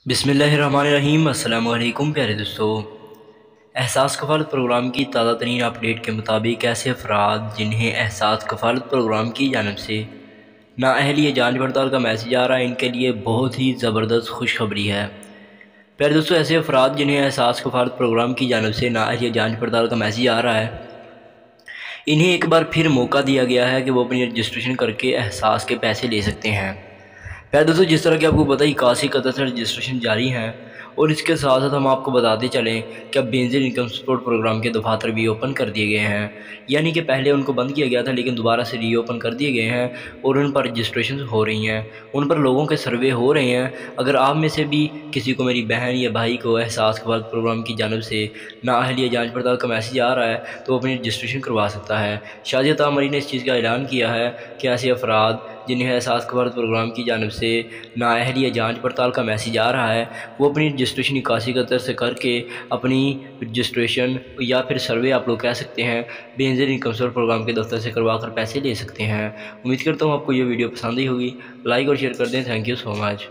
बिस्मिल्लाहिर्रहमानिर्रहीम। अस्सलाम वालेकुम प्यारे दोस्तों। एहसास कफ़ालत प्रोग्राम की ताज़ा तरीन अपडेट के मुताबिक ऐसे अफराद जिन्हें एहसास कफ़ालत प्रोग्राम की जानब से नाअहलिया जांच पड़ताल का मैसेज आ रहा है, इनके लिए बहुत ही ज़बरदस्त खुशखबरी है। प्यारे दोस्तों, ऐसे अफराद जिन्हें एहसास कफ़ालत प्रोग्राम की जानब से नाअहलिया जांच पड़ताल का मैसेज आ रहा है, इन्हें एक बार फिर मौका दिया गया है कि वो अपनी रजिस्ट्रेशन करके एहसास के पैसे ले सकते हैं। खैर दोस्तों, जिस तरह कि आपको पता है 81 कतर से रजिस्ट्रेशन जारी हैं, और इसके साथ साथ हम आपको बताते चलें कि अब बेनज़ीर इनकम सपोर्ट प्रोग्राम के दफातर भी ओपन कर दिए गए हैं। यानी कि पहले उनको बंद किया गया था, लेकिन दोबारा से रीओपन कर दिए गए हैं और उन पर रजिस्ट्रेशन हो रही हैं, उन पर लोगों के सर्वे हो रहे हैं। अगर आप में से भी किसी को, मेरी बहन या भाई को एहसास कफ़ालत प्रोग्राम की जानब से नाअहलिया जांच पड़ताल का मैसेज आ रहा है, तो अपनी रजिस्ट्रेशन करवा सकता है। शाज़िया तामरी ने इस चीज़ का ऐलान किया है कि ऐसे अफराद जिन्हें एहसास कफ़ालत प्रोग्राम की जानब से नाअहलिया जांच पड़ताल का मैसेज आ रहा है, वो अपनी रजिस्ट्रेशन 81 कतर से करके अपनी रजिस्ट्रेशन या फिर सर्वे आप लोग कह सकते हैं, बेनज़ीर इनकम सपोर्ट प्रोग्राम के दफ्तर से करवा कर पैसे ले सकते हैं। उम्मीद करता हूँ आपको ये वीडियो पसंद ही होगी। लाइक और शेयर कर दें। Thank you so much.